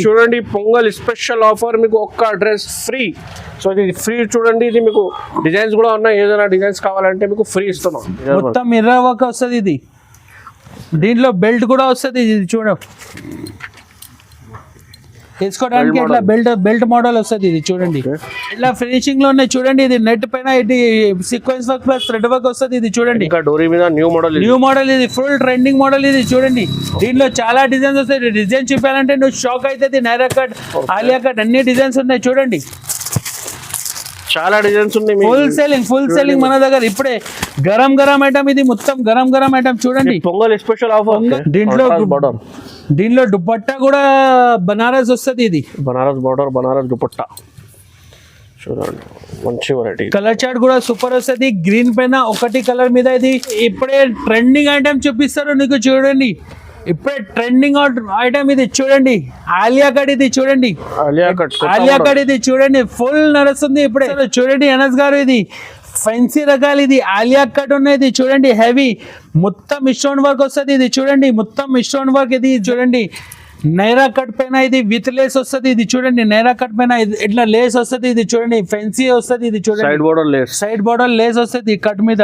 చూడండి pongal special offer మీకు ఒక్క డ్రెస్ ఫ్రీ. సో ఇది ఫ్రీ చూడండి, ఇది మీకు డిజైన్స్ కూడా ఉన్నాయి, ఏదైనా డిజైన్స్ కావాలంటే మీకు ఫ్రీ ఇస్తున్నాం. మొత్తం మిర్రర్ వర్క్ వస్తుంది, ఇది దీంట్లో బెల్ట్ కూడా వస్తుంది, ఇది చూడ వేసుకోవడానికి ఇట్లా బెల్ట్ మోడల్ వస్తుంది, ఇది చూడండి ఇట్లా ఫినిషింగ్ లో ఉన్నాయి చూడండి. ఇది నెట్ పైన ఇది sequence work plus thread work వస్తుంది, ఇది చూడండి. ఇంకా డోరీ మీద న్యూ మోడల్, ఇది ఫుల్ ట్రెండింగ్ మోడల్, ఇది చూడండి. దీంట్లో చాలా డిజైన్స్ వస్తాయి, డిజైన్ చూపాలంటే నువ్వు షాక్ అవుతుంది. నైరా కట్, ఆలియా కట్ అన్ని డిజైన్స్ ఉన్నాయి చూడండి, చాలా డిజైన్స్ ఉన్నాయి. ఫుల్ సేలింగ్ మన దగ్గర ఇప్పుడే గరం ఐటమ్, ఇది మొత్తం గరం ఐటమ్ చూడండి. Pongal special offer. దీంట్లో దుపట్టా కూడా బనారస్ వస్తుంది, ఇది బనారస్ బార్డర్, బనారస్ దుపట్టా చూడండి, మంచి వెరైటీ. కలర్ చార్ట్ కూడా సూపర్ వస్తుంది. గ్రీన్ పైన ఒకటి కలర్ మీద, ఇది ఇప్పుడే ట్రెండింగ్ ఐటమ్ చూపిస్తారు నీకు చూడండి. ఇప్పుడే ట్రెండింగ్ ఐటమ్ ఇది చూడండి, ఆలియా కట్, ఇది చూడండి ఆలియా కట్, ఇది చూడండి ఫుల్ నడుస్తుంది ఇప్పుడే చూడండి. అనస్ గారు ఇది ఫ్యాన్సీ రకాలు, ఇది ఆలియా కట్ ఉన్నాయి చూడండి, హెవీ మొత్తం స్టోన్ వర్క్ వస్తుంది, ఇది చూడండి మొత్తం స్టోన్ వర్క్, ఇది చూడండి. నైరా కట్ పైన ఇది విత్ లేస్ వస్తుంది, ఇది చూడండి. నైరా కట్ పైన ఇట్లా లేస్ వస్తుంది, ఇది చూడండి ఫ్యాన్సీ వస్తుంది, ఇది చూడండి. సైడ్ బోర్డర్ లేస్ వస్తుంది కట్ మీద,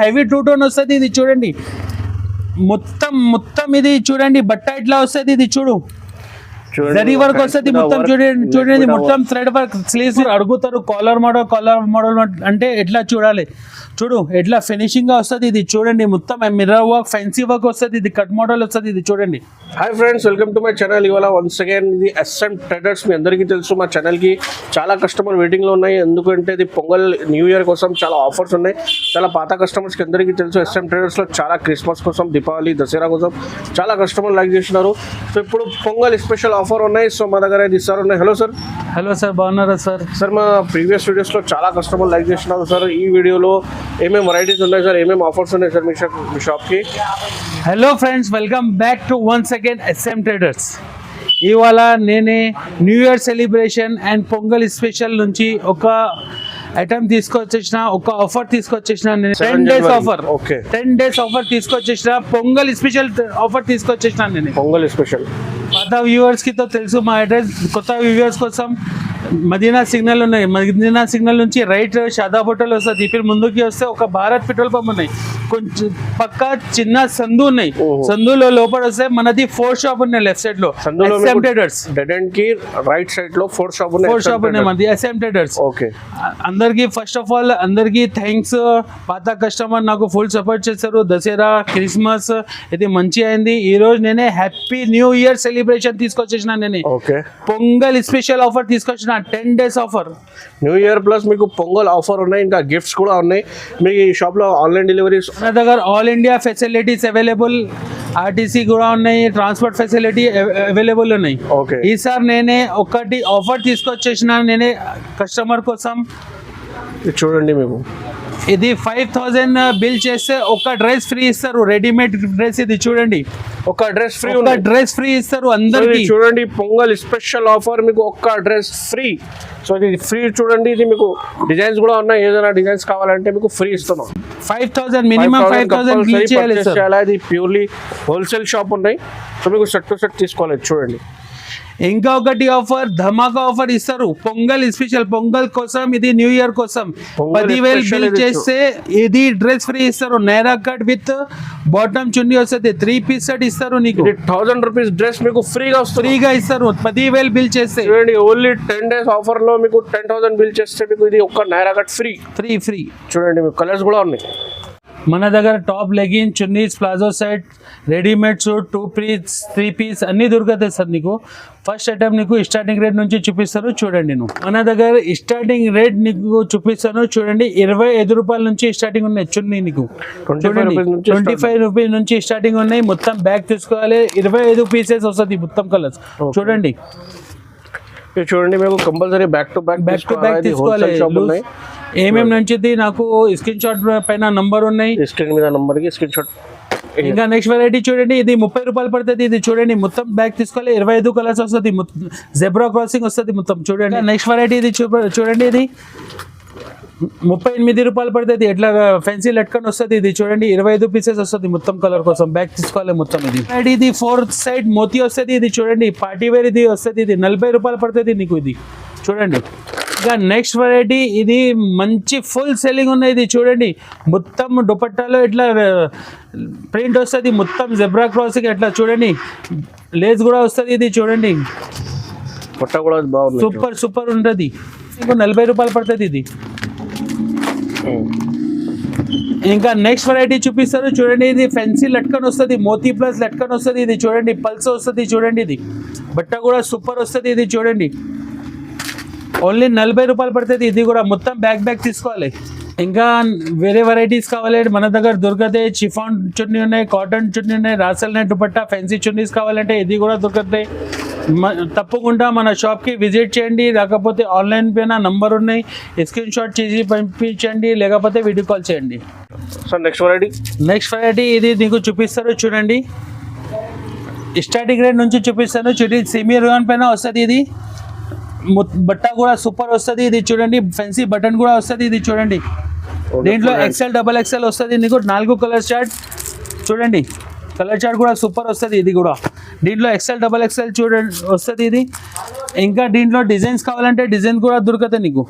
హెవీ టూ టోన్ వస్తుంది, ఇది చూడండి. మొత్తం ఇది చూడండి బట్ట ఇట్లా వస్తుంది, ఇది చూడు జరీ వర్క్ వస్తుంది మొత్తం చూడండి మొత్తం థ్రెడ్ వర్క్. స్లీవ్స్ అడుగుతారు కాలర్ మోడల్ అంటే ఎట్లా చూడాలి, చూడు ఎట్లా ఫినిషింగ్ గా వస్తుంది, ఇది చూడండి. మొత్తం మిర్రర్ వర్క్, ఫ్యాన్సీ వర్క్ వస్తుంది, ఇది కట్ మోడల్ వస్తుంది, ఇది చూడండి. Hi friends, welcome to my channel. ఇవాళ వన్స్ అగైన్ ఇది SM ట్రేడర్స్. మీ అందరికీ తెలుసు మా ఛానల్కి చాలా కస్టమర్ వెయిటింగ్లో ఉన్నాయి, ఎందుకంటే ఇది పొంగల్ న్యూ ఇయర్ కోసం చాలా ఆఫర్స్ ఉన్నాయి. చాలా పాత కస్టమర్స్కి అందరికీ తెలుసు SM ట్రేడర్స్లో చాలా క్రిస్మస్ కోసం, దీపావళి, దసరా కోసం చాలా కస్టమర్ లైక్ చేస్తున్నారు. సో ఇప్పుడు పొంగల్ స్పెషల్ ఆఫర్ ఉన్నాయి, సో మా దగ్గర ఇది సార్ ఉన్నాయి. హలో సార్, బాగున్నారా సార్? సార్ మా ప్రీవియస్ వీడియోస్లో చాలా కస్టమర్ లైక్ చేస్తున్నారు సార్. ఈ వీడియోలో ఏమేమి వెరైటీస్ ఉన్నాయి సార్, ఏమేమి ఆఫర్స్ ఉన్నాయి సార్ మీ షాప్కి? Hello friends, welcome back to once again SM traders. ఇవాళ నేనే new year celebration and Pongal special నుంచి ఒక ఐటమ్ తీసుకొచ్చేసిన, ఒక ఆఫర్ తీసుకొచ్చేసిన. 10 days ఆఫర్, 10 days ఆఫర్ తీసుకొచ్చేసిన. పొంగల్ స్పెషల్ ఆఫర్ తీసుకొచ్చేసిన నేను. పొంగల్ స్పెషల్ పాత వ్యూవర్స్ కి తో తెలుసు మా అడ్రస్. కొత్త వ్యూవర్స్ కోసం మదీనా సిగ్నల్ ఉన్నాయి, మదీనా సిగ్నల్ నుంచి రైట్ షాదాబ్ హోటల్ వస్తుంది. ఇప్పుడు ముందుకి వస్తే ఒక భారత్ పెట్రోల్ పంప్ ఉన్నాయి, కొంచెం పక్క చిన్న సందు ఉన్నాయి. సందులో లోపల వస్తే మనది 4 షాప్ ఉన్నాయి లెఫ్ట్ సైడ్ లో, SM ట్రేడర్స్. రైట్ సైడ్ లో 4 షాప్ ఉన్నాయి మనది SM ట్రేడర్స్. ఓకే, అందరికి ఫస్ట్ ఆఫ్ ఆల్ అందరికి థ్యాంక్స్. పాత కస్టమర్ నాకు ఫుల్ సపోర్ట్ చేశారు. దసరా, క్రిస్మస్ ఇది మంచి అయింది. ఈ రోజు నేనే హ్యాపీ న్యూ ఇయర్ సెలబ్రేషన్ తీసుకొచ్చేసిన. నేనే పొంగల్ స్పెషల్ ఆఫర్ తీసుకొచ్చిన, 10 days offer. New year plus మీకు పొంగల్ ఆఫర్ ఉన్నాయి, ఇంకా గిఫ్ట్స్ కూడా ఉన్నాయి. మీ షాప్ లో ఆన్లైన్ డెలివరీస్ మన దగ్గర all India facilities available, RTC కూడా ఉన్నాయి, ట్రాన్స్పోర్ట్ ఫెసిలిటీ అవైలబుల్ ఉన్నాయి. ఈసారి నేనే ఒకటి ఆఫర్ తీసుకొచ్చేసిన నేనే కస్టమర్ కోసం. చూడండి, మీకు ఇది 5000 బిల్ చేస్తే ఒక డ్రెస్ ఫ్రీ ఇస్తారు, రెడీమేడ్ డ్రెస్. ఇది చూడండి, ఒక డ్రెస్ ఫ్రీ ఇస్తారు అందరికి. చూడండి పొంగల్ స్పెషల్ ఆఫర్, మీకు ఒక్క డ్రెస్ ఫ్రీ. సో ఇది ఫ్రీ చూడండి, ఇది మీకు డిజైన్స్ కూడా ఉన్నాయి, ఏదైనా డిజైన్స్ కావాలంటే మీకు ఫ్రీ ఇస్తున్నాం. 5000 మినిమం 5000 బిల్ చేయాలి. ఇది ప్యూర్లీ హోల్సేల్ షాప్ ఉన్నాయి, సో మీకు సెట్ టు సెట్ తీసుకోవాలి. చూడండి, ఇంకా ఒకటి ఆఫర్, ధమాకా ఆఫర్ ఇస్తారు పొంగల్ స్పెషల్. పొంగల్ కోసం, ఇది న్యూ ఇయర్ కోసం 10,000 బిల్ చేస్తే ఇది డ్రెస్ ఫ్రీ ఇస్తారు. నైరా కట్ విత్ బాటమ్ చున్నీ వస్తుంది, 3 piece సెట్ ఇస్తారు నీకు. 1000 రూపీస్ డ్రెస్ మీకు ఫ్రీగా ఇస్తారు 10,000 బిల్ చేస్తే. చూడండి, ఓన్లీ 10 days ఆఫర్ లో మీకు 10,000 బిల్ చేస్తే మీకు ఇది ఒక్క నైరా కట్ ఫ్రీ. చూడండి, మీకు కలర్స్ కూడా ఉన్నాయి. మన దగ్గర top, legging, chunnis, palazzo set, readymade suit, 2 piece 3 piece అన్నీ దొరుకుతాయి సార్ నీకు. ఫస్ట్ ఐటమ్ నీకు స్టార్టింగ్ రేట్ నుంచి చూపిస్తాను చూడండి. మన దగ్గర స్టార్టింగ్ రేట్ నీకు చూపిస్తాను చూడండి. 25 రూపాయల నుంచి స్టార్టింగ్ ఉన్నాయి చున్నీ నీకు. 25 రూపీస్ నుంచి స్టార్టింగ్ ఉన్నాయి. మొత్తం బ్యాగ్ తీసుకోవాలి, 25 pieces వస్తుంది మొత్తం కలర్స్. చూడండి, మేము కంపల్సరీ బ్యాక్ టు బ్యాక్ తీసుకోవాలి. ఏమేమి నుంచి నాకు స్క్రీన్ షాట్ పైన నంబర్ ఉన్నాయి, స్క్రీన్ మీద నంబర్ కి స్క్రీన్ షాట్. ఇంకా నెక్స్ట్ వెరైటీ చూడండి, ఇది 30 రూపాయలు పడుతుంది. ఇది చూడండి, మొత్తం బ్యాగ్ తీసుకోవాలి, 25 కలర్స్ వస్తుంది, జెబ్రా క్రాసింగ్ వస్తుంది మొత్తం. చూడండి, నెక్స్ట్ వెరైటీ ఇది చూడండి, ఇది 38 రూపాయలు పడుతుంది. ఎట్లా ఫెన్సీ లట్కన్ వస్తుంది ఇది చూడండి. 25 పీసెస్ వస్తుంది మొత్తం కలర్ కోసం. బ్యాగ్ తీసుకోవాలి మొత్తం ఇది. అండ్ ఇది 4th సైడ్ మోతీ వస్తుంది ఇది చూడండి. పార్టీ వేర్ ఇది వస్తుంది. ఇది 40 రూపాయలు పడుతుంది నీకు ఇది చూడండి. ఇంకా నెక్స్ట్ వెరైటీ ఇది మంచి ఫుల్ సెల్లింగ్ ఉన్నాయి. ఇది చూడండి మొత్తం దుపట్టాలో ఇట్లా ప్రింట్ వస్తుంది. మొత్తం జెబ్రా క్రాసింగ్ ఎట్లా చూడండి. లేస్ కూడా వస్తుంది ఇది చూడండి. పొట్ట కూడా బాగుంది. సూపర్ ఉంటుంది. మీకు 40 రూపాయలు పడుతుంది ఇది. ఇంకా నెక్స్ట్ వెరైటీ చూపిస్తారు చూడండి. ఇది ఫెన్సీ లట్కన్ వస్తుంది. మోతీ ప్లస్ లట్కన్ వస్తుంది ఇది చూడండి. పల్స్ వస్తుంది చూడండి. ఇది బట్ట కూడా సూపర్ వస్తుంది ఇది చూడండి. ఓన్లీ 40 రూపాయలు పడుతుంది. ఇది కూడా మొత్తం బ్యాగ్ తీసుకోవాలి. ఇంకా వేరే వెరైటీస్ కావాలి మన దగ్గర దొరుకుతాయి. చిఫాన్ చున్నీ ఉన్నాయి, కాటన్ చున్నీ ఉన్నాయి, రాసల్ నెట్ దుపట్టా, ఫెన్సీ చున్నీస్ కావాలంటే ఇది కూడా దొరుకుతాయి. తప్పకుండా మన షాప్కి విజిట్ చేయండి. లేకపోతే ఆన్లైన్ పైన నంబర్ ఉన్నాయి, స్క్రీన్ షాట్ చేసి పంపించండి, లేకపోతే వీడియో కాల్ చేయండి. సో నెక్స్ట్ వెరైటీ ఇది నీకు చూపిస్తారు చూడండి. స్టార్టింగ్ రేట్ నుంచి చూపిస్తాను చూడండి. సెమీ రియాన్ పైన వస్తుంది ఇది. బట్ట కూడా సూపర్ వస్తుంది ఇది చూడండి. ఫెన్సీ బటన్ కూడా వస్తుంది ఇది చూడండి. దీంట్లో XL XXL వస్తుంది నీకు. 4 కలర్ చార్ట్ చూడండి. కలర్ చార్ట్ కూడా సూపర్ వస్తుంది ఇది కూడా. దీంట్లో XL XXL చూడండి వస్తుంది ఇది. ఇంకా దీంట్లో డిజైన్స్ కావాలంటే డిజైన్ కూడా దొరుకుతాయి నీకు.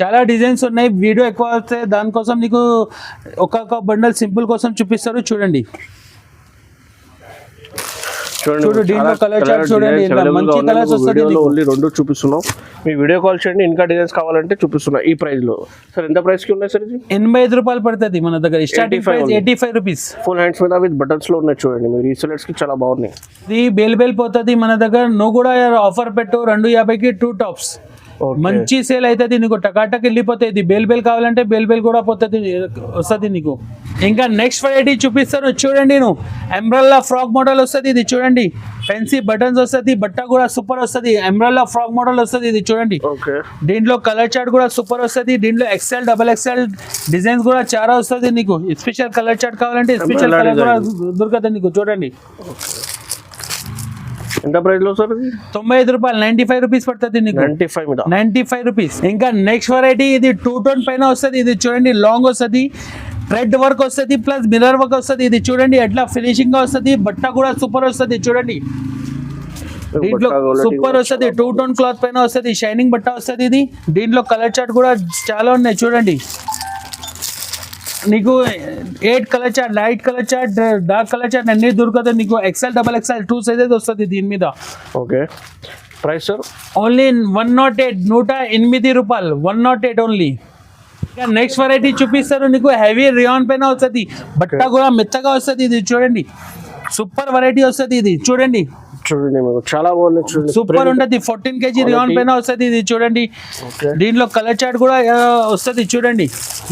చాలా డిజైన్స్ ఉన్నాయి. వీడియో ఎక్కువ వస్తే దానికోసం నీకు ఒక్కొక్క బండల్ సింపుల్ కోసం చూపిస్తారు చూడండి. చూడు దీంట్లో కలర్ చార్ట్ చూడండి. మంచి కలర్స్ వస్తుంది. ఓన్లీ 2 చూపిస్తున్నాం. మీ వీడియో కాల్ చేయండి. ఇంకా డిజైన్స్ కావాలంటే చూపిస్తున్నా ఈ ప్రైస్ లో. సార్ ఎంత ప్రైస్ కి ఉన్నాయి సార్ ఇది? 85 రూపాయలు పడుతుంది మన దగ్గర. Starting price 85 rupees. Full hands మీద విత్ బటన్స్ లో ఉన్నాయి చూడండి. మీ రీసెలర్స్ కి చాలా బాగున్నాయి. ఇది బేల్ పోతుంది మన దగ్గర. నువ్వు కూడా ఆఫర్ పెట్టు. 250కి 2 టాప్స్. మంచి సేల్ అవుతుంది నీకు. టకాటక్ వెళ్ళిపోతాయి. ఇది బేల్ కావాలంటే బేల్ కూడా పోతుంది వస్తుంది నీకు. ఇంకా నెక్స్ట్ వెరైటీ చూపిస్తాను చూడండి. నువ్వు అంబ్రెల్లా ఫ్రాక్ మోడల్ వస్తుంది ఇది చూడండి. ఫెన్సీ బటన్స్ వస్తుంది. బట్ట కూడా సూపర్ వస్తుంది. అంబ్రెల్లా ఫ్రాక్ మోడల్ వస్తుంది ఇది చూడండి. దీంట్లో కలర్ చార్ట్ కూడా సూపర్ వస్తుంది. దీంట్లో XL XXL డిజైన్స్ కూడా చాలా వస్తుంది నీకు. స్పెషల్ కలర్ చార్ట్ కావాలంటే స్పెషల్ కలర్ కూడా దొరుకుతుంది నీకు చూడండి. ఎంత ప్రైస్ లో సార్? 95 రూపాయలు. 95 రూపీస్ పడుతుంది నీకు. 95 రూపీస్. ఇంకా నెక్స్ట్ వెరైటీ ఇది 2 టోన్ పైన వస్తుంది. ఇది చూడండి లాంగ్ వస్తుంది. థ్రెడ్ వర్క్ వస్తుంది ప్లస్ మిర్రర్ వర్క్ వస్తుంది. ఇది చూడండి ఎట్లా ఫినిషింగ్ గా వస్తుంది. బట్ట కూడా సూపర్ వస్తుంది చూడండి. దీంట్లో సూపర్ వస్తుంది. 2 టోన్ క్లాత్ పైన వస్తుంది. షైనింగ్ బట్ట వస్తుంది ఇది. దీంట్లో కలర్ చార్ట్ కూడా చాలా ఉన్నాయి చూడండి. నీకు 8 colour chart, light colour chart, dark colour chart అన్ని దొరుకుతాయి నీకు. XL XXL 2 సైజెస్ వస్తుంది దీని మీద. Okay price sir? ఓన్లీ 108 రూపాయలు. 108 ఓన్లీ. ఇంకా నెక్స్ట్ వెరైటీ చూపిస్తారు నీకు. హెవీ రియాన్ పైన వస్తుంది. బట్ట కూడా మెత్తగా వస్తుంది ఇది చూడండి. సూపర్ వెరైటీ వస్తుంది ఇది చూడండి. చాలా బాగుంది చూడండి. సూపర్ ఉంటుంది. 14 kg రియాన్ పైన వస్తుంది ఇది చూడండి. దీంట్లో కలర్ చార్ట్ కూడా వస్తుంది చూడండి.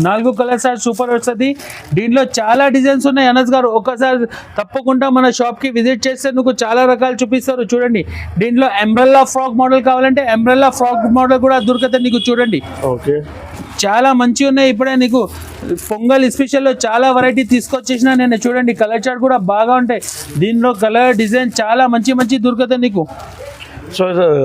4 కలర్ చార్ట్ సూపర్ వస్తుంది. దీంట్లో చాలా డిజైన్స్ ఉన్నాయి. అనస్ గారు ఒకసారి తప్పకుండా మన షాప్ కి విజిట్ చేస్తే నీకు చాలా రకాలు చూపిస్తారు చూడండి. దీంట్లో అంబ్రెల్లా ఫ్రాక్ మోడల్ కావాలంటే అంబ్రెల్లా ఫ్రాక్ మోడల్ కూడా దొరుకుతుంది నీకు చూడండి. ఓకే చాలా మంచి ఉన్నాయి. ఇప్పుడే నీకు పొంగల్ స్పెషల్లో చాలా వెరైటీ తీసుకొచ్చేసిన నేను చూడండి. కలర్ చార్ట్ కూడా బాగా ఉంటాయి. దీనిలో కలర్ డిజైన్ చాలా మంచి దొరుకుతాయి నీకు. సో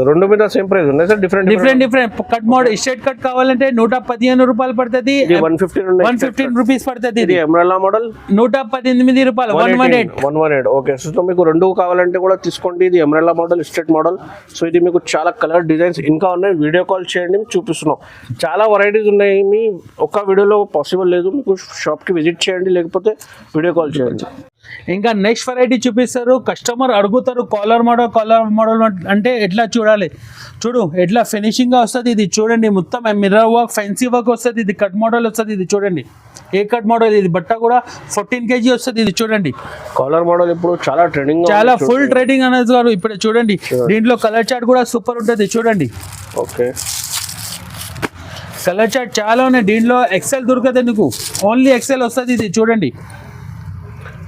2 మీద సేమ్ ప్రైస్ ఉన్నాయి sir? Different cut model straight cut కావాలంటే 115 రూపాయలు పడుతుంది. 115 రూపీస్ పడుతుంది. ఇది అంబ్రెల్లా మోడల్ 118 రూపాయలు. 118. ఓకే సో మీకు 2 కావాలంటే కూడా తీసుకోండి. ఇది umbrella model, straight model. So ఇది మీకు చాలా కలర్ డిజైన్స్ ఇంకా ఉన్నాయి. వీడియో కాల్ చేయండి, చూపిస్తున్నాం. చాలా వెరైటీస్ ఉన్నాయి. మీ ఒక్క వీడియోలో పాసిబుల్ లేదు. మీకు షాప్కి విజిట్ చేయండి, లేకపోతే వీడియో కాల్ చేయండి. ఇంకా నెక్స్ట్ వెరైటీ చూపిస్తారు. కస్టమర్ అడుగుతారు కాలర్ మోడల్ అంటే ఎట్లా చూడాలి. చూడు ఎట్లా ఫినిషింగ్ గా వస్తుంది ఇది చూడండి. మొత్తం మిర్రర్ వర్క్, ఫెన్సీ వర్క్ వస్తుంది. ఇది కట్ మోడల్ వస్తుంది ఇది చూడండి. ఏ కట్ మోడల్ ఇది. బట్ట కూడా 14 kg వస్తుంది ఇది చూడండి. కాలర్ మోడల్ ఇప్పుడు చాలా ట్రెండింగ్, చాలా ఫుల్ ట్రెండింగ్ అనేది గారు ఇప్పుడు చూడండి. దీంట్లో కలర్ చార్ట్ కూడా సూపర్ ఉంటుంది చూడండి. ఓకే కలర్ చార్ట్ చాలా ఉన్నాయి. దీంట్లో XL దొరుకుతుంది నీకు. ఓన్లీ XL వస్తుంది ఇది చూడండి.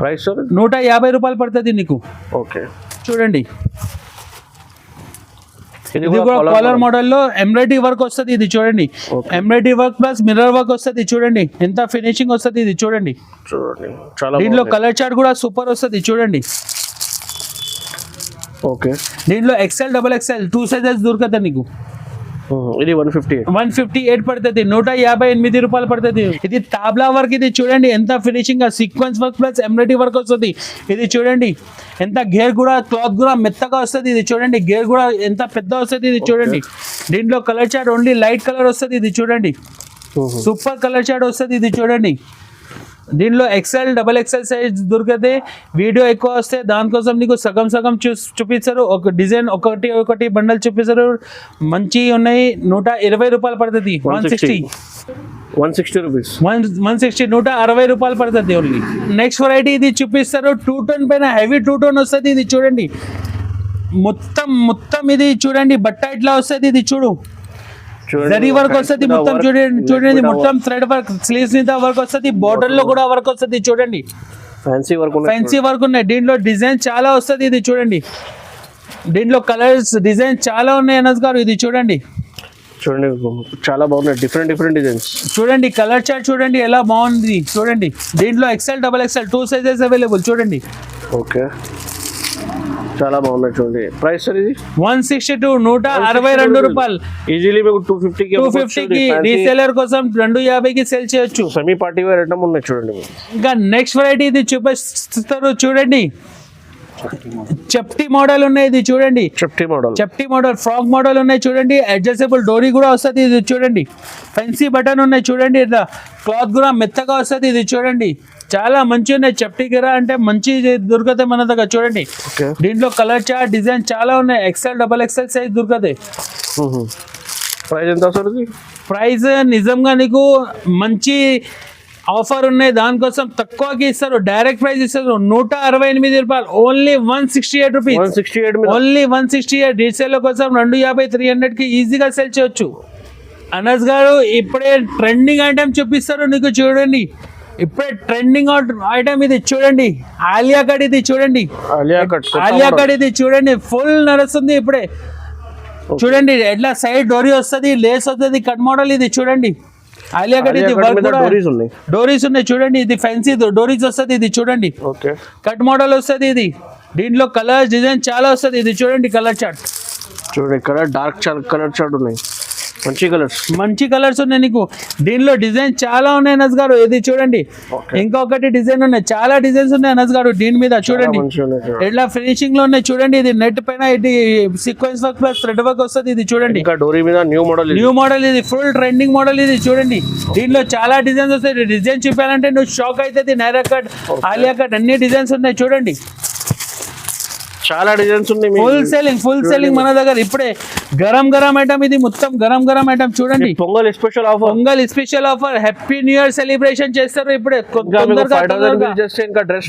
Price sir? 150 రూపాయలు పడుతుంది నీకు. ఓకే చూడండి. ఇది కూడా కాలర్ మోడల్ లో ఎంబ్రాయిడరీ వర్క్ వస్తుంది ఇది చూడండి. Embroidery work plus mirror work వస్తుంది చూడండి. ఎంత ఫినిషింగ్ వస్తుంది ఇది చూడండి. దీంట్లో కలర్ చార్ట్ కూడా సూపర్ వస్తుంది చూడండి. ఓకే దీంట్లో XL XXL 2 సైజెస్ దొరుకుతాయి నీకు. ఇది 158. 158 పడుతుంది, 158 రూపాయలు పడుతుంది. ఇది తాబ్లా వర్క్, ఇది చూడండి ఎంత ఫినిషింగ్ గా sequence work plus embroidery work వస్తుంది. ఇది చూడండి ఎంత గేర్ కూడా క్లాత్ కూడా మెత్తగా వస్తుంది. ఇది చూడండి గేర్ కూడా ఎంత పెద్ద వస్తుంది. ఇది చూడండి దీంట్లో colour chart only light colour వస్తుంది. ఇది చూడండి సూపర్ కలర్ చార్ట్ వస్తుంది. ఇది చూడండి దీనిలో ఎక్సెల్ డబల్ ఎక్సెల్ సైజ్ దొరికితే వీడియో ఎక్కువ వస్తే దానికోసం నీకు సగం సగం చూపిస్తారు. ఒక డిజైన్ ఒకటి బండల్ చూపిస్తారు. మంచి ఉన్నాయి. 120 రూపాయలు పడుతుంది. 160 రూపీస్. 160 160 రూపాయలు పడుతుంది ఓన్లీ. నెక్స్ట్ వెరైటీ ఇది చూపిస్తారు. 2 టోన్ పైన హెవీ 2 టోన్ వస్తుంది. ఇది చూడండి మొత్తం ఇది చూడండి బట్ట ఇట్లా వస్తుంది. ఇది చూడు జరీ వర్క్ వస్తుంది మొత్తం. చూడండి మొత్తం థ్రెడ్ వర్క్, స్లీవ్స్ మీద వర్క్ వస్తుంది, బోర్డర్ లో కూడా వర్క్ వస్తుంది. చూడండి ఫ్యాన్సీ వర్క్ ఉన్నాయి. దీంట్లో డిజైన్ చాలా వస్తుంది. ఇది చూడండి దీంట్లో కలర్స్ డిజైన్ చాలా ఉన్నాయి అనస్ గారు. ఇది చూడండి చాలా బాగున్నాయి. డిఫరెంట్ డిజైన్స్ చూడండి. కలర్ చార్ట్ చూడండి ఎలా బాగుంది. చూడండి దీంట్లో XL double XL 2 sizes available. చూడండి ఓకే చాలా బాగున్నాయి. చూడండి ప్రైస్ ఇది 162 162 రూపాయలు. ఈజీలీ మీకు 250 రీసేలర్ కోసం 250 సేల్ చేయొచ్చు. సెమీ పార్టీ వేర్ ఐటమ్ ఉన్నాయి. చూడండి ఇంకా నెక్స్ట్ వెరైటీ ఇది చూపిస్తారు. చూడండి చెప్టీ మోడల్ ఉన్నాయి. ఇది చూడండి చెప్టీ మోడల్ ఫ్రాక్ మోడల్ ఉన్నాయి. చూడండి అడ్జస్టబుల్ డోరీ కూడా వస్తుంది. ఇది చూడండి ఫెన్సీ బటన్ ఉన్నాయి. చూడండి ఇట్లా క్లాత్ కూడా మెత్తగా వస్తుంది. ఇది చూడండి చాలా మంచి ఉన్నాయి. చెప్టీ గిరా అంటే మంచి దొరుకుతాయి మన దగ్గర. చూడండి దీంట్లో కలర్ చార్ట్ డిజైన్ చాలా ఉన్నాయి. ఎక్సెల్ డబల్ ఎక్సెల్ సైజ్ దొరుకుతాయి. ప్రైస్ ఎంత వస్తుంది? ప్రైస్ నిజంగా నీకు మంచి ఆఫర్ ఉన్నాయి. దానికోసం తక్కువకి ఇస్తారు. డైరెక్ట్ ప్రైస్ ఇస్తారు 168 రూపాయలు. Only 168 rupees. ఓన్లీ 168. రీసేల్ కోసం 250 300 కి ఈజీగా సేల్ చేయొచ్చు. అనస్ గారు ఇప్పుడే ట్రెండింగ్ ఐటమ్ చూపిస్తారు నీకు. చూడండి ఇప్పుడే ట్రెండింగ్ ఐటమ్ ఇది చూడండి. ఆలియా కట్ ఇది చూడండి. ఆలియా కట్ ఇది చూడండి ఫుల్ నడుస్తుంది ఇప్పుడే. చూడండి ఎట్లా సైడ్ డోరీ వస్తుంది, లేస్ వస్తుంది, కట్ మోడల్. ఇది చూడండి ఆలియా కట్ ఇది డోరీస్ ఉన్నాయి. చూడండి ఇది ఫ్యాన్సీ డోరీస్ వస్తుంది. ఇది చూడండి కట్ మోడల్ వస్తుంది. ఇది దీంట్లో కలర్స్ డిజైన్ చాలా వస్తుంది. ఇది చూడండి కలర్ చార్ట్. చూడండి కలర్ డార్క్ కలర్ చార్ట్ ఉన్నాయి. మంచి కలర్స్ ఉన్నాయి నీకు. దీనిలో డిజైన్ చాలా ఉన్నాయి అనస్ గారు. ఇది చూడండి ఇంకొకటి డిజైన్ ఉన్నాయి. చాలా డిజైన్స్ ఉన్నాయి అనస్ గారు దీని మీద. చూడండి ఎట్లా ఫినిషింగ్ లో ఉన్నాయి. చూడండి ఇది నెట్ పైన ఇది sequence work plus thread work వస్తుంది. ఇది చూడండి న్యూ మోడల్. ఇది ఫుల్ ట్రెండింగ్ మోడల్. ఇది చూడండి దీనిలో చాలా డిజైన్స్ వస్తాయి. డిజైన్ చూపాలంటే నువ్వు షాక్ అవుతుంది. నైరా కట్, ఆలియా కట్ అన్ని డిజైన్స్ ఉన్నాయి. చూడండి చాలా డిజైన్స్ ఉన్నాయి. ఫుల్ సెల్లింగ్ మన దగ్గర ఇప్పుడే. గరం ఐటమ్ ఇది మొత్తం గరం ఐటమ్. చూడండి pongal special offer happy new year celebration చేస్తారు ఇప్పుడే.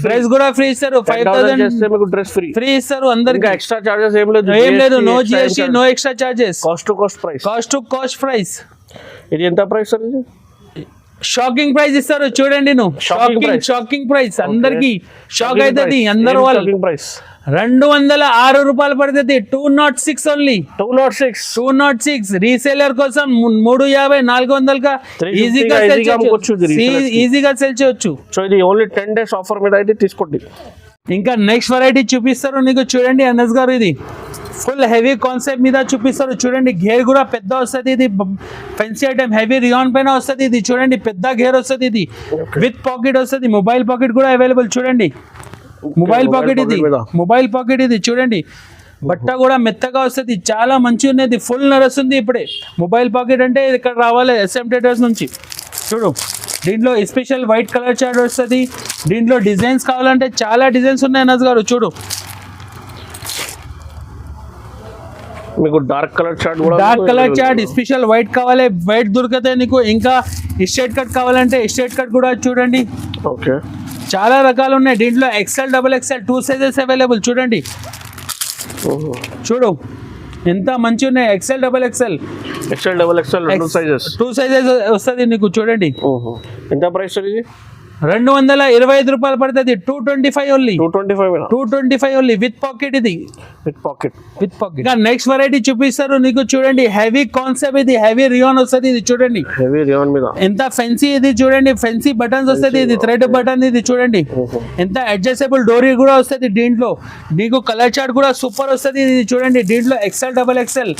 డ్రెస్ కూడా ఫ్రీ ఇస్తారు. 5000 ఫ్రీ ఇస్తారు అందరికి. ఎక్స్ట్రా చార్జెస్ ఏం లేదు. No GST, no extra charges. Cost to cost price. ఇది ఎంత ప్రైస్ అండి? షాకింగ్ ప్రైస్ ఇస్తారు. చూడండి నువ్వు షాకింగ్ ప్రైస్. అందరికి షాక్ అవుతుంది. అందరు వాళ్ళు ప్రైస్ 206 రూపాయలు పడుతుంది. 206 ఓన్లీ. 206 రీసేలర్ కోసం 350 400 ఈజీగా సేల్ చేయొచ్చు. సో ఇది ఓన్లీ 10 days ఆఫర్ మీద అయితే తీసుకోండి. ఇంకా నెక్స్ట్ వెరైటీ చూపిస్తారు నీకు. చూడండి అనస్ గారు ఇది ఫుల్ హెవీ కాన్సెప్ట్ మీద చూపిస్తారు. చూడండి గేర్ కూడా పెద్ద వస్తుంది. ఇది ఫెన్సీ ఐటమ్ హెవీ రియాన్ పైన వస్తుంది. ఇది చూడండి పెద్ద గేర్ వస్తుంది. ఇది విత్ పాకెట్ వస్తుంది. మొబైల్ పాకెట్ కూడా అవైలబుల్. చూడండి మొబైల్ పాకెట్ ఇది చూడండి బట్ట కూడా మెత్తగా వస్తుంది. చాలా మంచిగా ఉన్నది. ఫుల్ నడుస్తుంది ఇప్పుడే. మొబైల్ పాకెట్ అంటే ఇక్కడ రావాలి SM ట్రేడర్స్ నుంచి. చూడు దీంట్లో స్పెషల్ వైట్ కలర్ చార్ట్ వస్తుంది. దీంట్లో డిజైన్స్ కావాలంటే చాలా డిజైన్స్ ఉన్నాయి అనస్ గారు. చూడు మీకు dark colour chart special white కావాలి, వైట్ దొరుకుతాయి నీకు. ఇంకా స్ట్రైట్ కట్ కావాలంటే స్ట్రైట్ కట్ కూడా చూడండి. ఓకే చాలా రకాలు ఉన్నాయి. దీంట్లో XL double XL 2 sizes available. చూడండి చూడు ఎంత మంచి ఉన్నాయి. ఎక్సెల్ డబుల్ ఎక్సెల్ 2 సైజెస్ వస్తుంది నీకు. చూడండి ఎంత ప్రైస్ ఇది? 225 రూపాయలు పడుతుంది. 225 ఓన్లీ. 225 only with pocket. ఇది విత్ పాకెట్. ఇంకా నెక్స్ట్ వెరైటీ చూపిస్తారు నీకు. చూడండి హెవీ కాన్సెప్ట్. ఇది హెవీ రియాన్ వస్తుంది. ఇది చూడండి ఎంత ఫెన్సీ. ఇది చూడండి ఫెన్సీ బటన్స్ వస్తుంది. ఇది థ్రెడ్ బటన్. ఇది చూడండి ఎంత అడ్జస్టబుల్ డోరీ కూడా వస్తుంది. దీంట్లో నీకు కలర్ చార్ట్ కూడా సూపర్ వస్తుంది. ఇది చూడండి దీంట్లో XL double XL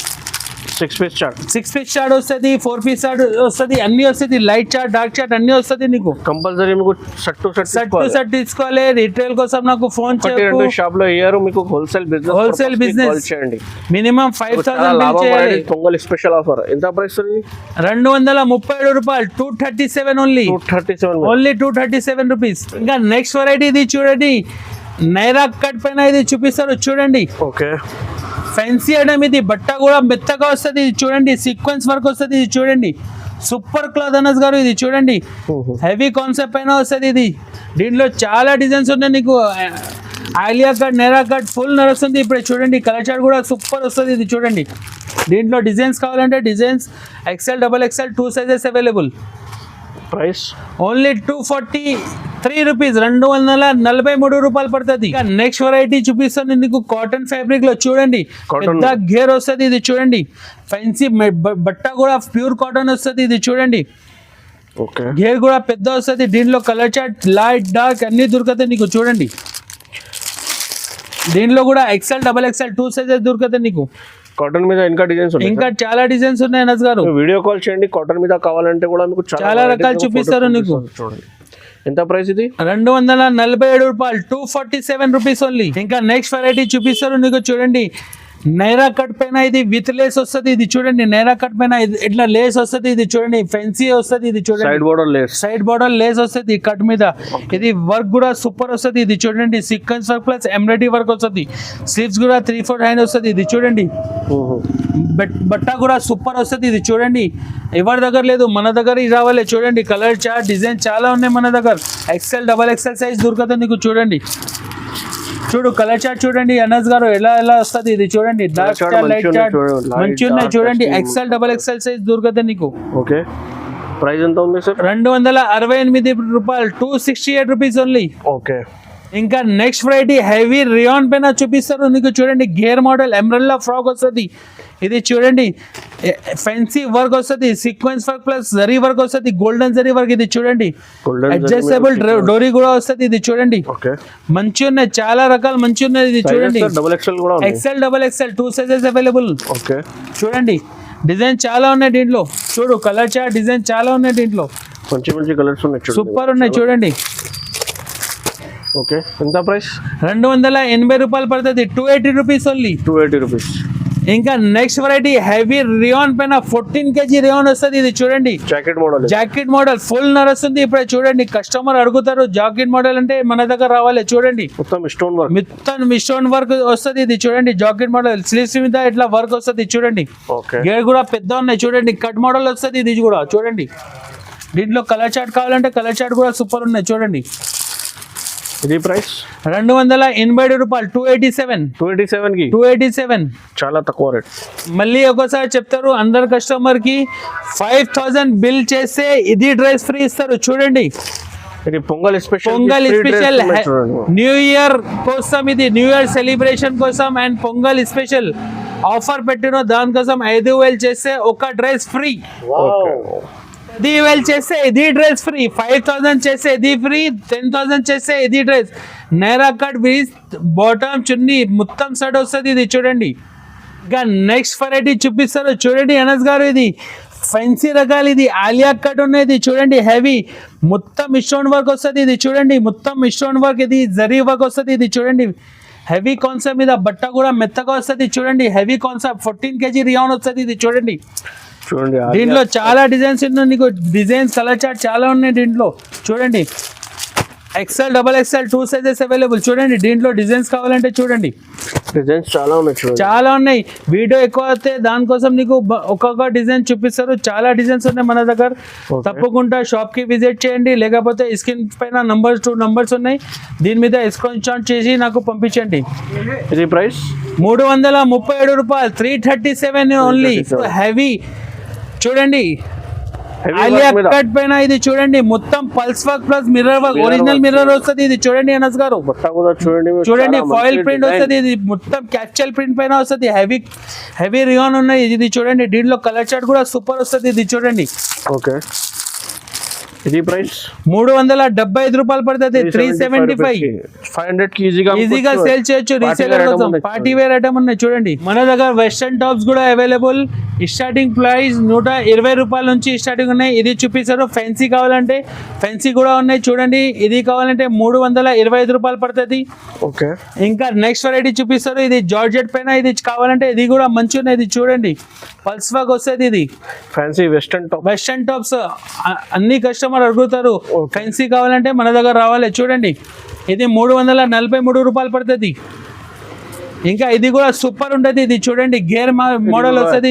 six piece chart 6 piece chart వస్తుంది, 4 పీస్ చార్ట్ వస్తుంది, అన్ని వస్తుంది. లైట్ చార్ట్, డార్క్ చార్ట్ అన్ని వస్తుంది నీకు. కంపల్సరీ మీకు set to set to set తీసుకోవాలి. రిటైల్ కోసం నాకు ఫోన్ చేయకు. షాప్ లో ఇయ్యారు మీకు హోల్సేల్ బిజినెస్. హోల్సేల్ బిజినెస్ చేయండి. మినిమం 5000 బిల్ చేయాలి. పొంగల్ స్పెషల్ ఆఫర్ ఎంత ప్రైస్? 237 రూపాయలు, 237 ఓన్లీ. 237 only 237 rupees. ఇంకా నెక్స్ట్ వెరైటీ ఇది చూడండి, నైరా కట్ పైన ఇది చూపిస్తారు చూడండి. ఓకే, ఫ్యాన్సీ ఐటమ్ ఇది. బట్ట కూడా మెత్తగా వస్తుంది ఇది చూడండి. సీక్వెన్స్ వర్క్ వస్తుంది ఇది చూడండి. సూపర్ క్లాత్ అనస్ గారు ఇది చూడండి. హెవీ కాన్సెప్ట్ పైన వస్తుంది ఇది. దీంట్లో చాలా డిజైన్స్ ఉన్నాయి నీకు. Alia cut, Naira cut full నడుస్తుంది ఇప్పుడు చూడండి. కలర్ చార్ట్ కూడా సూపర్ వస్తుంది ఇది చూడండి. దీంట్లో డిజైన్స్ కావాలంటే designs XL, XXL 2 sizes available. Price only 243 rupees, 243 రూపాయలు పడుతుంది. నెక్స్ట్ వెరైటీ చూపిస్తాను నీకు కాటన్ ఫ్యాబ్రిక్ లో చూడండి. పెద్ద గేర్ వస్తుంది ఇది చూడండి. ఫ్యాన్సీ బట్ట కూడా ప్యూర్ కాటన్ వస్తుంది ఇది చూడండి. ఓకే, గేర్ కూడా పెద్ద వస్తుంది. దీంట్లో కలర్ చార్ట్, లైట్, డార్క్ అన్ని దొరుకుతాయి నీకు చూడండి. దీంట్లో కూడా XL, XXL 2 సైజెస్ దొరుకుతాయి నీకు. కాటన్ మీద ఇంకా డిజైన్స్ ఉన్నాయి, ఇంకా చాలా డిజైన్స్ ఉన్నాయి అనస్ గారు. వీడియో కాల్ చేయండి. కాటన్ మీద కావాలంటే కూడా మీకు చాలా రకాలు చూపిస్తారు నీకు. చూడండి ఎంత ప్రైస్ ఇది? 247 రూపాయలు, 247 రూపీస్ ఓన్లీ. ఇంకా నెక్స్ట్ వెరైటీ చూపిస్తారు నీకు చూడండి. నైరా కట్ పైన ఇది విత్ లేస్ వస్తుంది ఇది చూడండి. నైరా కట్ పైన ఇట్లా లేస్ వస్తుంది ఇది చూడండి. ఫెన్సీ వస్తుంది ఇది చూడండి. Side border Lay's, side border Lay's వస్తుంది కట్ మీద. ఇది వర్క్ కూడా సూపర్ వస్తుంది ఇది చూడండి. Sequence work plus embroidery work వస్తుంది. స్లీవ్స్ కూడా 3/4 హ్యాండ్ వస్తుంది ఇది చూడండి. బట్ట కూడా సూపర్ వస్తుంది ఇది చూడండి. ఎవరి దగ్గర లేదు, మన దగ్గర ఇది రావాలి చూడండి. కలర్ చార్ట్, డిజైన్ చాలా ఉన్నాయి మన దగ్గర. XL, XXL సైజ్ దొరుకుతుంది నీకు చూడండి. చూడు కలర్ చార్ట్ చూడండి అనస్ గారు ఎలా ఎలా వస్తుంది ఇది చూడండి. డార్క్ చార్ట్, లైట్ చార్ట్ మంచి ఉన్నాయి చూడండి. XL, XXL సైజ్ దొరుకుతుంది నీకు. ఓకే, ప్రైస్ ఎంత ఉంది సార్? 268 రూపాయలు, 268 రూపీస్ ఓన్లీ. ఓకే, ఇంకా నెక్స్ట్ వెరైటీ హెవీ రియాన్ పైన చూపిస్తారు నీకు చూడండి. గేర్ మోడల్ ఎంబ్రెల్లా ఫ్రాక్ వస్తుంది ఇది చూడండి. ఫ్యాన్సీ వర్క్ వస్తుంది, sequence work plus zari work వస్తుంది, గోల్డెన్ జరీ వర్క్ ఇది చూడండి. అడ్జస్టబుల్ డోరీ కూడా వస్తుంది ఇది చూడండి. ఓకే, మంచి ఉన్నాయి, చాలా రకాలు మంచి ఉన్నాయి ఇది చూడండి. XL కూడా ఉంది. XL, XXL 2 sizes available. Okay, చూడండి డిజైన్ చాలా ఉన్నాయి దీంట్లో. చూడు కలర్ చార్ట్, డిజైన్ చాలా ఉన్నాయి దీంట్లో. మంచి మంచి కలర్స్ ఉన్నాయి, సూపర్ ఉన్నాయి చూడండి. ఓకే, ఎంత ప్రైస్? 280 రూపాయలు పడుతుంది, 280 రూపీస్ ఓన్లీ. 280 రూపీస్. ఇంకా నెక్స్ట్ వెరైటీ హెవీ రియాన్ పైన 14 kg రియాన్ వస్తుంది ఇది చూడండి. Jacket model, jacket model full నడుస్తుంది ఇప్పుడు చూడండి. కస్టమర్ అడుగుతారు జాకెట్ మోడల్ అంటే మన దగ్గర రావాలి చూడండి. మొత్తం స్టోన్ వర్క్, మొత్తం స్టోన్ వర్క్ వస్తుంది ఇది చూడండి. జాకెట్ మోడల్ స్లీవ్స్ మీద ఇట్లా వర్క్ వస్తుంది చూడండి. ఓకే, గేర్ కూడా పెద్ద ఉన్నాయి చూడండి. కట్ మోడల్ వస్తుంది ఇది కూడా చూడండి. దీంట్లో కలర్ చార్ట్ కావాలంటే కలర్ చార్ట్ కూడా సూపర్ ఉన్నాయి చూడండి. ఇది ప్రైస్ 280 రూపాయలు, 287. 287 కి 287 చాలా తక్కువ రేట్. మళ్ళీ ఒకసారి చెప్తారు అందరు కస్టమర్ కి 5000 బిల్ చేస్తే ఇది డ్రెస్ ఫ్రీ ఇస్తారు చూడండి. ఇది pongal special, pongal special new year కోసం, ఇది న్యూ ఇయర్ సెలబ్రేషన్ కోసం అండ్ పొంగల్ స్పెషల్ ఆఫర్ పెట్టిన దానికోసం 5000 చేస్తే ఒక డ్రెస్ ఫ్రీ. 10,000 చేస్తే ఇది డ్రెస్ ఫ్రీ, 5000 చేస్తే ఇది ఫ్రీ, 10,000 చేస్తే ఇది dress. Naira cut with bottom చున్నీ మొత్తం సెట్ వస్తుంది ఇది చూడండి. ఇంకా నెక్స్ట్ వెరైటీ చూపిస్తారు చూడండి అనస్ గారు. ఇది ఫ్యాన్సీ రకాలు, ఇది ఆలియా కట్ ఉన్నది చూడండి. హెవీ మొత్తం స్టోన్ వర్క్ వస్తుంది ఇది చూడండి. మొత్తం స్టోన్ వర్క్, ఇది జరీ వర్క్ వస్తుంది ఇది చూడండి. హెవీ కాన్సెప్ట్ మీద బట్ట కూడా మెత్తగా వస్తుంది చూడండి. హెవీ కాన్సెప్ట్ 14 kg రియాన్ వస్తుంది ఇది చూడండి. చూడండి దీంట్లో చాలా డిజైన్స్ ఉన్నాయి నీకు. డిజైన్స్ కలర్ చార్ట్ చాలా ఉన్నాయి దీంట్లో చూడండి. XL, XXL 2 సైజెస్ అవైలబుల్ చూడండి. దీంట్లో డిజైన్స్ కావాలంటే చూడండి, డిజైన్స్ చాలా ఉన్నాయి చూడండి. చాలా ఉన్నాయి. వీడియో ఎక్కువ అయితే దానికోసం నీకు ఒక్కొక్క డిజైన్ చూపిస్తారు. చాలా డిజైన్స్ ఉన్నాయి మన దగ్గర. తప్పకుండా షాప్ కి విజిట్ చేయండి, లేకపోతే స్క్రీన్ పైన నంబర్స్ 2 నంబర్స్ ఉన్నాయి, దీని మీద స్క్రీన్ షాట్ చేసి నాకు పంపించండి. ఇది ప్రైస్ 337 రూపాయలు, 337 ఓన్లీ. హెవీ చూడండి. ఆలియా కట్ పైన ఇది చూడండి. మొత్తం pulse work plus mirror work, original mirror వస్తుంది ఇది చూడండి అనస్ గారు. చూడండి ఫాయిల్ ప్రింట్ వస్తుంది, ఇది మొత్తం క్యాప్చల్ ప్రింట్ పైన వస్తుంది. హెవీ రియాన్ ఉన్నాయి ఇది చూడండి. దీంట్లో కలర్ చార్ట్ కూడా సూపర్ వస్తుంది ఇది చూడండి. ఓకే, ఇది ప్రైస్ 375 రూపాయలు పడుతుంది, 375. 500 కి ఈజీగా సేల్ చేయొచ్చు. రీసేలర్ కోసం పార్టీ వేర్ ఐటమ్ ఉన్నాయి చూడండి. మన దగ్గర వెస్టర్న్ టాప్స్ కూడా అవైలబుల్, స్టార్టింగ్ ప్రైస్ 120 రూపాయల నుంచి స్టార్టింగ్ ఉన్నాయి. ఇది చూపిస్తారు. ఫ్యాన్సీ కావాలంటే ఫ్యాన్సీ కూడా ఉన్నాయి చూడండి. ఇది కావాలంటే 325 రూపాయలు పడుతుంది. ఓకే. ఇంకా నెక్స్ట్ వెరైటీ చూపిస్తారు. ఇది జార్జెట్ పైన ఇది కావాలంటే ఇది కూడా మంచిగా ఉన్నాయి. ఇది చూడండి పల్స్ వర్క్ వస్తుంది. ఇది ఫ్యాన్సీ వెస్టర్న్ టాప్స్ అన్ని కస్టమర్ అడుగుతారు. ఫ్యాన్సీ కావాలంటే మన దగ్గర రావాలి చూడండి. ఇది 343 రూపాయలు పడుతుంది. ఇంకా ఇది కూడా సూపర్ ఉంటుంది. ఇది చూడండి గేర్ మోడల్ వస్తుంది.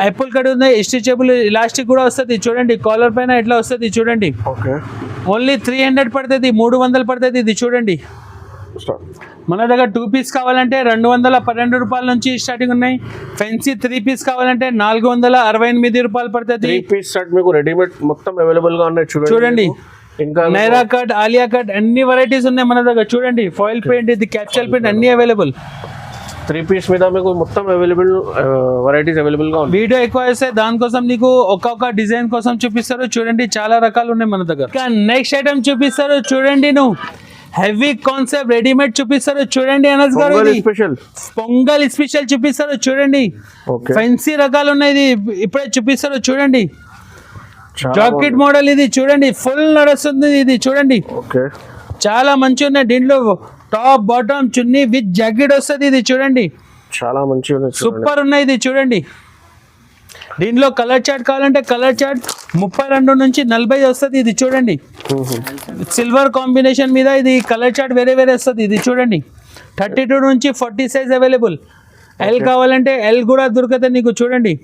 అప్పుల్ కట్ ఉంది. స్ట్రెచబుల్ ఇలాస్టిక్ కూడా వస్తుంది చూడండి. కాలర్ పైన ఎట్లా వస్తుంది చూడండి. ఓన్లీ 300 పడుతుంది. 300 పడుతుంది. ఇది చూడండి. మన దగ్గర 2 పీస్ కావాలంటే 212 రూపాయల నుంచి స్టార్టింగ్ ఉన్నాయి. ఫెన్సీ 3 పీస్ కావాలంటే 468 రూపాయలు పడుతుంది. 3 పీస్ సెట్ మీకు రెడీమేడ్ మొత్తం అవైలబుల్ గా ఉన్నాయి చూడండి. ఇంకా నైరా కట్, ఆలియా కట్ అన్ని వెరైటీస్ ఉన్నాయి మన దగ్గర చూడండి. ఫాయిల్ పెయింట్, ఇది క్యాప్చల్ పెయింట్ అన్ని అవైలబుల్. 3 పీస్ మీద మీకు మొత్తం వెరైటీస్ అవైలబుల్ గా ఉంది. వీడియో ఎక్కువ వేస్తే దానికోసం నీకు ఒక్కొక్క డిజైన్ కోసం చూపిస్తారు చూడండి. చాలా రకాలు ఉన్నాయి మన దగ్గర. ఇంకా నెక్స్ట్ ఐటమ్ చూపిస్తారు చూడండి. నువ్వు హెవీ కాన్సెప్ట్ రెడీమేడ్ చూపిస్తారు చూడండి. అనస్ గారు పొంగల్ స్పెషల్ చూపిస్తారు చూడండి. ఫ్యాన్సీ రకాలు ఉన్నాయి. ఇది ఇప్పుడే చూపిస్తారు చూడండి. జాకెట్ మోడల్ ఇది చూడండి. ఫుల్ నడుస్తుంది ఇది చూడండి. చాలా మంచి ఉన్నాయి. దీంట్లో top bottom chunni with jacket వస్తుంది. ఇది చూడండి చాలా మంచి సూపర్ ఉన్నాయి. ఇది చూడండి. దీంట్లో కలర్ చార్ట్ కావాలంటే కలర్ చార్ట్ 32 నుంచి 40 వస్తుంది. ఇది చూడండి సిల్వర్ కాంబినేషన్ మీద ఇది కలర్ చార్ట్ వేరే వస్తుంది. ఇది చూడండి 32 నుంచి 40 సైజ్ అవైలబుల్. ఎల్ కావాలంటే ఎల్ కూడా దొరుకుతుంది నీకు చూడండి.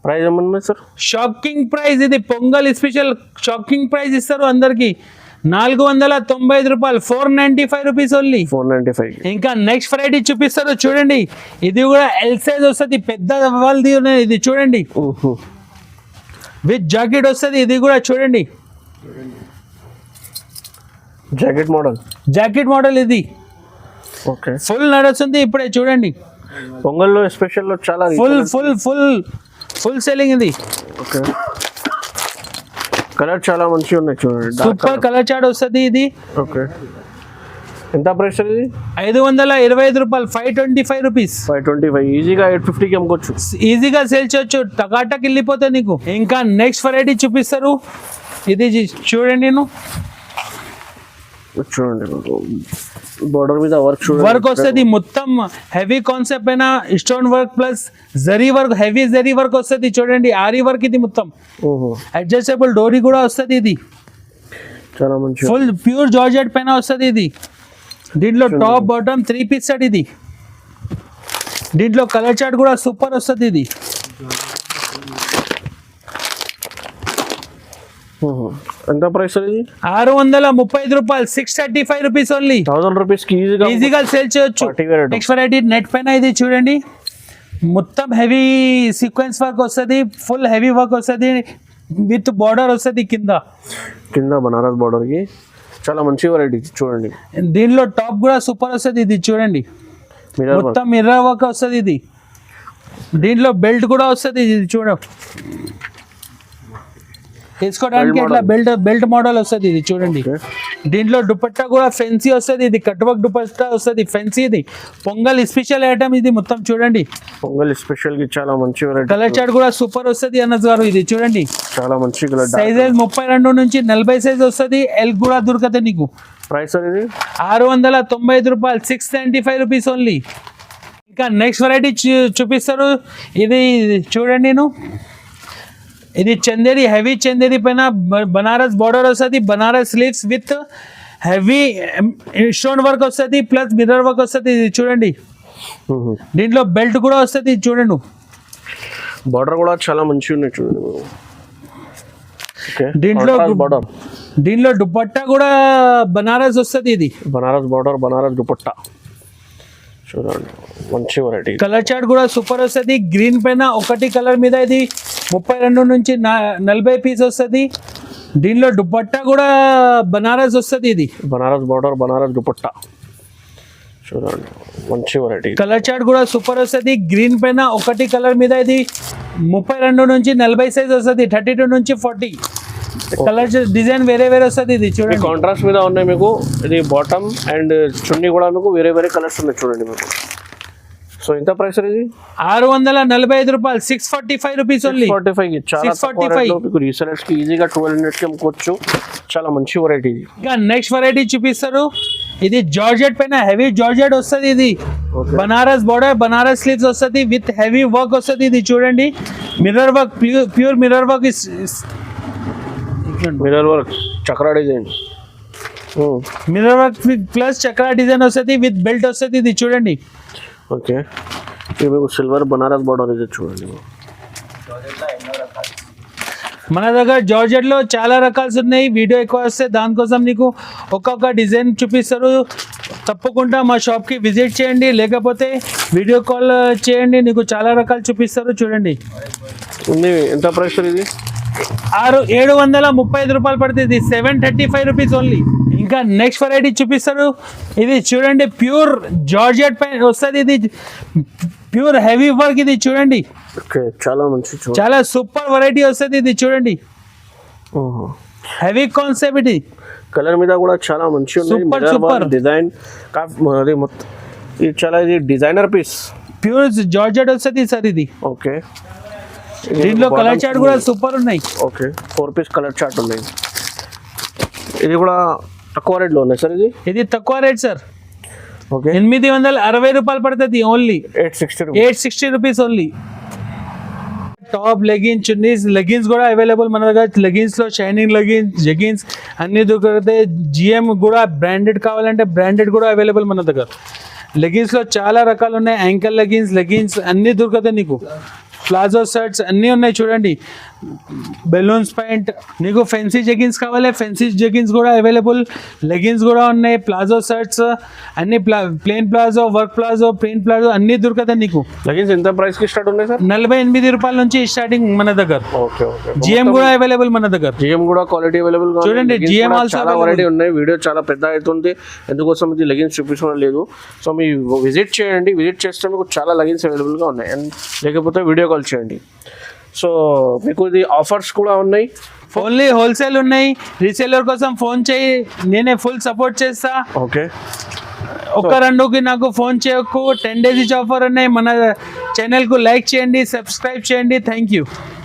ప్రైస్ ఏమన్నా సార్? Shocking price. ఇది పొంగల్ స్పెషల్ షాకింగ్ ప్రైస్ ఇస్తారు అందరికి. 495 రూపాయలు. 495 రూపీస్ ఓన్లీ. 495. ఇంకా నెక్స్ట్ వెరైటీ చూపిస్తారు చూడండి. ఇది కూడా ఎల్ సైజ్ వస్తుంది. పెద్ద వాళ్ళది ఉన్నది. ఇది చూడండి విత్ జాకెట్ వస్తుంది. ఇది కూడా చూడండి జాకెట్ మోడల్ ఇది. ఓకే. ఫుల్ నడుస్తుంది ఇప్పుడే చూడండి. పొంగల్లో స్పెషల్ చాలా ఫుల్ సెల్లింగ్ ఇది. ఓకే. కలర్ చాలా మంచిగా ఉన్నాయి చూడండి. సూపర్ కలర్ చార్ట్ వస్తుంది ఇది. ఓకే. ఎంత ప్రైస్ ఇది? 525 రూపాయలు. 525 రూపీస్. 525. ఈజీగా 850కి అమ్ముకోవచ్చు. ఈజీగా సేల్ చేయొచ్చు. టకాటక్ వెళ్ళిపోతే నీకు. ఇంకా నెక్స్ట్ వెరైటీ చూపిస్తారు. ఇది చూడండి. చూడండి బోర్డర్ మీద వర్క్ వస్తుంది. మొత్తం హెవీ కాన్సెప్ట్ అయినా stone work plus zari work, heavy zari work వస్తుంది చూడండి. ఆరీ వర్క్ ఇది మొత్తం. అడ్జస్టబుల్ డోరీ కూడా వస్తుంది. ఇది చాలా మంచి ఫుల్ ప్యూర్ జార్జెట్ పైన వస్తుంది. ఇది దీంట్లో టాప్ బాటమ్ 3 పీస్ సెట్. ఇది దీంట్లో కలర్ చార్ట్ కూడా సూపర్ వస్తుంది. ఇది ఎంత ప్రైస్ ఇది? 635 రూపాయలు. 635 రూపీస్ ఓన్లీ. 1000 రూపీస్ కి ఈజీగా సేల్ చేయొచ్చు. నెక్స్ట్ వెరైటీ నెట్ పైన ఇది చూడండి. మొత్తం హెవీ సీక్వెన్స్ వర్క్ వస్తుంది. ఫుల్ హెవీ వర్క్ వస్తుంది విత్ బార్డర్ వస్తుంది కింద బనారస్ బార్డర్ కి. చాలా మంచి వెరైటీ చూడండి. దీనిలో టాప్ కూడా సూపర్ వస్తుంది. ఇది చూడండి మొత్తం మిర్రర్ వర్క్ వస్తుంది. ఇది దీంట్లో బెల్ట్ కూడా వస్తుంది. ఇది చూడ తీసుకోవడానికి ఇట్లా బెల్ట్ మోడల్ వస్తుంది. ఇది చూడండి. దీంట్లో దుపట్టా కూడా ఫెన్సీ వస్తుంది. ఇది కట్ వర్క్ దుపట్టా వస్తుంది ఫెన్సీ. ఇది పొంగల్ స్పెషల్ ఐటమ్. ఇది మొత్తం చూడండి. పొంగల్ స్పెషల్ కి చాలా మంచి వెరైటీ. కలర్ చార్ట్ కూడా సూపర్ వస్తుంది అనస్ గారు. ఇది చూడండి చాలా మంచి కలర్. సైజెస్ 32 నుంచి 40 సైజ్ వస్తుంది. ఎల్ కూడా దొరుకుతుంది నీకు. ప్రైస్ ఇది 695 రూపాయలు. 695 రూపీస్ ఓన్లీ. ఇంకా నెక్స్ట్ వెరైటీ చూపిస్తారు. ఇది చూడండి. ఇది చందేరి, హెవీ చందేరి పైన బనారస్ బార్డర్ వస్తుంది. Banaras sleeves with heavy stone work వస్తుంది ప్లస్ మిర్రర్ వర్క్ వస్తుంది. ఇది చూడండి. దీంట్లో బెల్ట్ కూడా వస్తుంది. చూడండి బార్డర్ కూడా చాలా మంచిగా ఉన్నాయి చూడండి. దీంట్లో దుపట్టా కూడా బనారస్ వస్తుంది. ఇది బనారస్ బార్డర్, బనారస్ దుపట్టా చూడండి మంచి వెరైటీ. కలర్ చార్ట్ కూడా సూపర్ వస్తుంది. గ్రీన్ పైన ఒకటి కలర్ మీద ఇది 32 నుంచి 40 పీస్ వస్తుంది. దీనిలో దుపట్టా కూడా బనారస్ వస్తుంది. ఇది బనారస్ బార్డర్, బనారస్ దుపట్టా చూడండి మంచి వెరైటీ. కలర్ చార్ట్ కూడా సూపర్ వస్తుంది. గ్రీన్ పైన ఒకటి కలర్ మీద ఇది 32 నుంచి 40 సైజ్ వస్తుంది. 32 నుంచి 40 కలర్ డిజైన్ వేరే వస్తుంది. ఇది చూడండి కాంట్రాస్ట్ మీద ఉన్నాయి మీకు. ఇది బాటమ్ అండ్ చున్నీ కూడా మీకు వేరే కలర్స్ ఉన్నాయి చూడండి. మీకు సో ఎంత ప్రైస్ ఇది 645 రూపాయలు, 645 రూపీస్ ఓన్లీ. 45 కి చాలా 645. మీకు రీసెలర్స్ కి ఈజీగా 1200 కి అమ్ముకోవచ్చు. చాలా మంచి వెరైటీ ఇది. ఇంకా నెక్స్ట్ వెరైటీ చూపిస్తారు. ఇది జార్జెట్ పైన హెవీ జార్జెట్ వస్తుంది. ఇది Okay. Banaras border, Banaras sleeves వస్తుంది విత్ హెవీ వర్క్ వస్తుంది. ఇది చూడండి, mirror work, pure mirror work. Mirror work Chakra design. Mirror work plus Chakra design వస్తుంది విత్ బెల్ట్ వస్తుంది. ఇది చూడండి. ఓకే, ఇది మీకు సిల్వర్ బనారస్ బార్డర్ ఇది చూడండి. మన దగ్గర జార్జెట్ లో చాలా రకాలు ఉన్నాయి. వీడియో ఎక్కువ వస్తే దానికోసం నీకు ఒక్కొక్క డిజైన్ చూపిస్తారు. తప్పకుండా మా షాప్ కి విజిట్ చేయండి, లేకపోతే వీడియో కాల్ చేయండి, నీకు చాలా రకాలు చూపిస్తారు. చూడండి, ఉంది ఎంత ప్రైస్ ఇది? 735 రూపాయలు పడుతుంది. 735 రూపీస్ ఓన్లీ. ఇంకా నెక్స్ట్ వెరైటీ చూపిస్తారు. ఇది చూడండి, ప్యూర్ జార్జెట్ పైన వస్తుంది. ఇది ప్యూర్ హెవీ వర్క్. ఇది చూడండి, ఓకే, చాలా మంచి చాలా సూపర్ వెరైటీ వస్తుంది. ఇది చూడండి, హెవీ కాన్సెప్ట్. ఇది కలర్ మీద కూడా చాలా మంచి Super, super. డిజైన్. అది మొత్తం ఇది చాలా ఇది డిజైనర్ పీస్. ప్యూర్ జార్జెట్ వస్తుంది సార్. ఇది ఓకే, దీంట్లో కలర్ చార్ట్ కూడా సూపర్ ఉన్నాయి. ఓకే, 4 పీస్ కలర్ చార్ట్ ఉన్నాయి. ఇది కూడా తక్కువ రేట్లో ఉన్నాయి సార్. ఇది తక్కువ రేట్ సార్. ఓకే, 860 రూపాయలు పడుతుంది only. 860 rupees only. Top leggings, chunnis, leggings కూడా అవైలబుల్ మన దగ్గర. లెగిన్స్ లో షైనింగ్ లెగిన్స్, జెగిన్స్ అన్ని దొరుకుతాయి. జిఎం కూడా బ్రాండెడ్ కావాలంటే బ్రాండెడ్ కూడా అవైలబుల్ మన దగ్గర. లెగిన్స్ లో చాలా రకాలు ఉన్నాయి. యాంకల్ లెగిన్స్ అన్ని దొరుకుతాయి నీకు. ప్లాజో షర్ట్స్ అన్నీ ఉన్నాయి చూడండి. బెలూన్స్ ప్యాంట్, నీకు ఫెన్సీ జెగిన్స్ కావాలి, ఫెన్సీ జెగిన్స్ కూడా అవైలబుల్. లెగిన్స్ కూడా ఉన్నాయి. ప్లాజో షర్ట్స్ అన్ని, plain palazzo, work palazzo, print palazzo అన్ని దొరుకుతాయి నీకు. లెగిన్స్ ఎంత ప్రైస్ కి స్టార్ట్ ఉన్నాయి సార్? 48 రూపాయల నుంచి స్టార్టింగ్ మన దగ్గర. ఓకే ఓకే, జిఎం కూడా అవైలబుల్ మన దగ్గర. జిఎం కూడా క్వాలిటీ అవైలబుల్ చూడండి, GM also చాలా వెరైటీ ఉన్నాయి. వీడియో చాలా పెద్ద అవుతుంది, ఎందుకోసం ఇది లెగిన్స్ చూపించడం లేదు. సో మీ విజిట్ చేయండి, విజిట్ చేస్తే మీకు చాలా లెగిన్స్ అవైలబుల్గా ఉన్నాయి. అండ్ లేకపోతే వీడియో కాల్ చేయండి. సో మీకు ఇది ఆఫర్స్ కూడా ఉన్నాయి. ఓన్లీ హోల్సేల్ ఉన్నాయి. రీసేలర్ కోసం ఫోన్ చేయి, నేనే ఫుల్ సపోర్ట్ చేస్తా. ఓకే, ఒక్క రెండుకి నాకు ఫోన్ చేయకు. 10 days ఆఫర్ ఉన్నాయి. మన ఛానల్కు లైక్ చేయండి, సబ్స్క్రైబ్ చేయండి. Thank you.